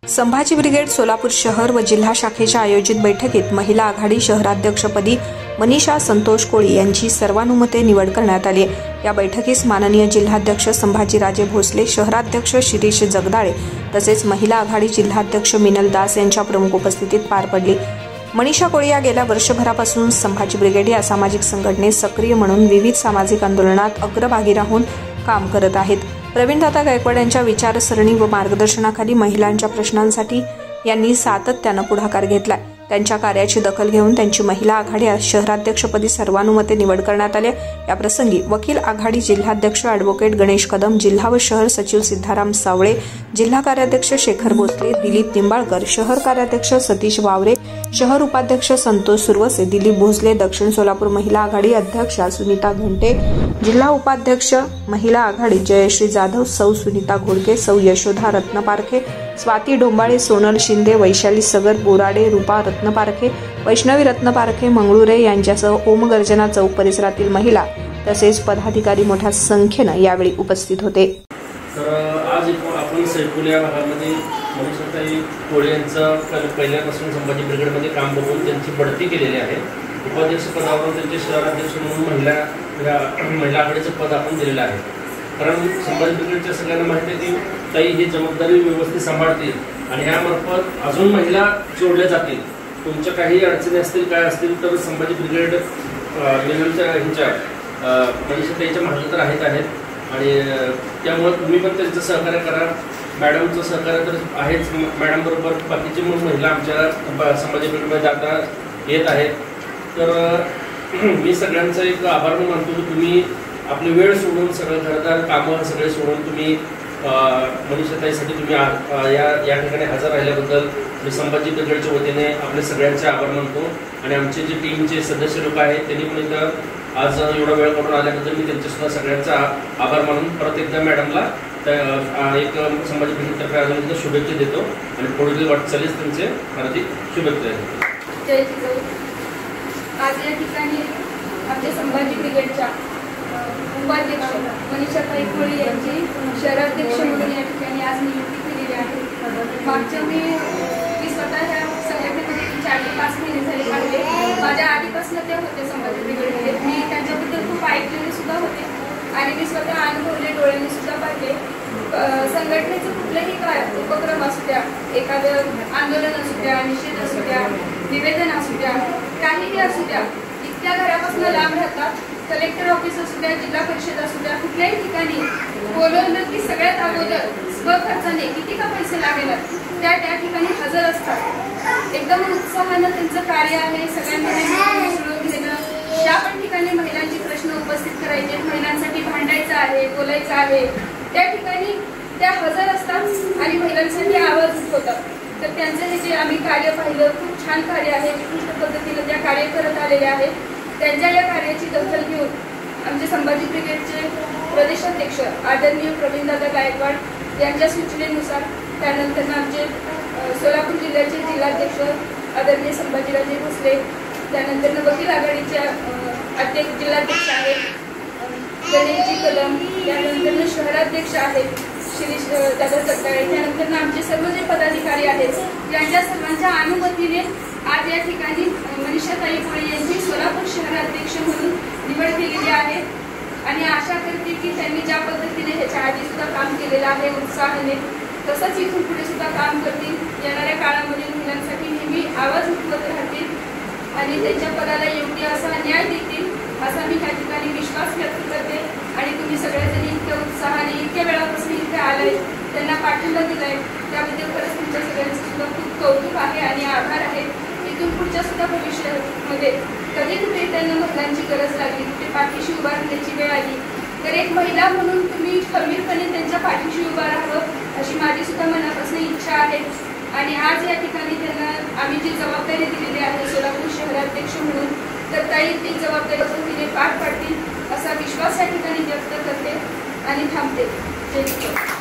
Sambhaji brigade Solapur शहर व जिल्हा शाखेच्या आयोजित बैठकीत महिला आघाडी शहराध्यक्षपदी मनीषा संतोष कोळी यांची सर्वानुमते निवड करण्यात आली। या बैठकीस माननीय जिल्हाध्यक्ष संभाजीराजे भोसले, शहराध्यक्ष शिरीष जगदाळे तसेच महिला आघाडी जिल्हाध्यक्ष मिनल दास यांच्या प्रमुख उपस्थितीत पार पडली। मनीषा कोळी या गेल्या वर्षभरापासून संभाजी ब्रिगेड या सामाजिक संघटनेत सक्रिय म्हणून विविध सामाजिक आंदोलनात अग्रभागी राहून काम करत आहेत। प्रवीणदादा गायकवाड यांच्या विचारसरणी व मार्गदर्शनाखाली महिलांच्या प्रश्नांसाठी यांनी सातत्याने पुढाकार घेतला। त्यांच्या कार्याची दखल घेऊन त्यांची महिला आघाडी शहराध्यक्षपदी सर्वानुमते निवड करण्यात आली। या प्रसंगी वकील आघाडी जिल्हाध्यक्ष ॲडव्होकेट गणेश कदम, जिल्हा व शहर सचिव सिद्धाराम सावळे, जिल्हा कार्याध्यक्ष शेखर भोसले, दिलीप निंबाळकर, शहर कार्याध्यक्ष सतीश वावरे, शहर उपाध्यक्ष संतोष सुरवसे, दिलीप भोसले, दक्षिण सोलापूर महिला आघाडी अध्यक्षा सुनीता घंटे, जिल्हा उपाध्यक्ष महिला आघाडी जयश्री जाधव, सौ सुनीता घोडके, सौ यशोधा रत्नपारखे, स्वाती डोंबाळे, सोनल शिंदे, वैशाली सगर बोराडे, रूपा रत्नपारखे, वैष्णवी रत्नपारखे, मंगळुरे यांच्यासह ओमगर्जना चौक परिसरातील महिला तसेच पदाधिकारी मोठ्या संख्येने यावेळी उपस्थित होते। तर आज आपण सैफुल या भागामध्ये मनीषाताई कोळी यांचं पहिल्यापासून संभाजी ब्रिगेडमध्ये काम बघून त्यांची बढती केलेली आहे। उपाध्यक्ष पदावरून त्यांचे शहराध्यक्ष म्हणून महिला आघाडीचं पद आपण दिलेलं आहे। कारण संभाजी ब्रिगेडच्या सगळ्यांना माहिती आहे की ताई ही जबाबदारी व्यवस्थित सांभाळतील आणि यामार्फत अजून महिला जोडल्या जातील। तुमच्या काही अडचणी असतील काय असतील तर संभाजी ब्रिगेड ह्यांच्या मनीषाताईच्या मागे तर आहेत आणि त्यामुळे तुम्ही पण त्यांचं सहकार्य करा। मॅडमचं सहकार्य तर आहेच, मॅडम बरोबर बाकीची म्हणून महिला आमच्या संभाजी ब्रिगेडमध्ये जाता येत आहेत। तर मी सगळ्यांचा एक आभार मानतो की तुम्ही आपली वेळ सोडून सगळं घरदार कामं सगळे सोडून तुम्ही मनीषाताईसाठी तुम्ही या ठिकाणी हजर राहिल्याबद्दल मी संभाजी ब्रिगेडच्या वतीने आपले सगळ्यांचे आभार मानतो। आणि आमचे जे टीमचे सदस्य लोक आहेत त्यांनी पण इथं आज एवढा वेळ काढून आल्याबद्दल मी त्यांच्यासुद्धा सगळ्यांचा आभार मानून परत एकदा मॅडमला एक संभाजी ब्रिगेडतर्फे अजून शुभेच्छा देतो आणि पुढील वाटचालीस त्यांचे हार्दिक शुभेच्छा देतो। जय जिजाऊ। आज या ठिकाणी आमच्या संभाजी ब्रिगेडच्या उपाध्यक्ष मनीषाताई कोळी यांची शहराध्यक्ष म्हणून या ठिकाणी आज नियुक्ती केलेली आहे। मागच्या मी स्वतः ह्या संघटनेमध्ये 4 ते 5 महिने झाले पाहिले। माझ्या आधीपासून ते होते संभाजी ब्रिगेडमध्ये, मी त्यांच्याबद्दल खूप ऐकलेले सुद्धा होते आणि मी स्वतः अनुभवले, डोळ्यांनी सुद्धा पाहिले। संघटनेचं कुठलंही काय उपक्रम असू द्या, एखादं आंदोलन असू द्या, निषेध असू द्या, निवेदन असू द्या, काहीही असू द्या, इतक्या घरापासून लांब राहतात। कलेक्टर ऑफिस असू द्या, जिल्हा परिषद असू द्या, कुठल्याही ठिकाणी बोलवलं की सगळ्यात अगोदर स्वखर्चाने किती का पैसे लागेल त्या ठिकाणी हजर असतात। एकदम उत्साहानं त्यांचं कार्य आहे। सगळ्यांमध्ये मिसळून घेणं, ज्या पण ठिकाणी महिलांचे प्रश्न उपस्थित करायचे, महिलांसाठी भांडायचं आहे, बोलायचं आहे, त्या ठिकाणी त्या हजर असतात आणि महिलांसाठी आवाज उठवतात। तर त्यांचं हे जे आम्ही कार्य पाहिलं, खूप छान कार्य आहे, उत्कृष्ट पद्धतीनं त्या कार्य करत आलेले आहेत। त्यांच्या या कार्याची दखल घेऊन आमचे संभाजी ब्रिगेडचे प्रदेशाध्यक्ष आदरणीय प्रवीणदादा गायकवाड यांच्या सूचनेनुसार, त्यानंतर आमचे सोलापूर जिल्ह्याचे जिल्हाध्यक्ष आदरणीय संभाजीराजे भोसले, त्यानंतर वकील आघाडीच्या जिल्हाध्यक्ष आहेत गणेशजी कदम, त्यानंतर शहराध्यक्ष आहेत शिरीष दादा जगदाळे, त्यानंतर आमचे सर्व जे पदाधिकारी आहेत यांच्या सर्वांच्या अनुमतीने आज या ठिकाणी मनीषाताई कोळी यांची सोलापूर शहराध्यक्ष म्हणून निवड केलेली आहे। आणि आशा करते की त्यांनी ज्या पद्धतीने ह्याच्या आधी सुद्धा काम केलेलं आहे उत्साहाने, तसंच इथून पुढे सुद्धा काम करतील। येणाऱ्या काळामध्ये महिलांसाठी नेहमी आवाज उठवत राहतील आणि त्यांच्या पदाला योग्य असा न्याय देतील असा मी ह्या ठिकाणी विश्वास व्यक्त करते। आणि तुम्ही सगळ्याजणी इतक्या उत्साहाने इतक्या वेळापासून इथे आलाय, त्यांना पाठिंबा दिलाय, त्याबद्दल खरंच तुमच्या सगळ्यांचं सुद्धा खूप कौतुक आहे आणि आभार आहे। इथून पुढच्या सुद्धा भविष्यामध्ये कधी कुठे त्यांना महिलांची गरज लागली, कुठे पाठीशी उभा राहण्याची वेळ आली तर एक महिला म्हणून तुम्ही खंबीरपणे त्यांच्या पाठीशी उभा राहावं अशी माझी सुद्धा मनापासून इच्छा आहे। आणि आज या ठिकाणी त्यांना आम्ही जी जबाबदारी दिलेली आहे सोलापूर शहराध्यक्ष म्हणून, तर ताई ती जबाबदारी पद्धतीने पार पाडतील असा विश्वास या ठिकाणी व्यक्त करते आणि थांबते। जय जिजाऊ।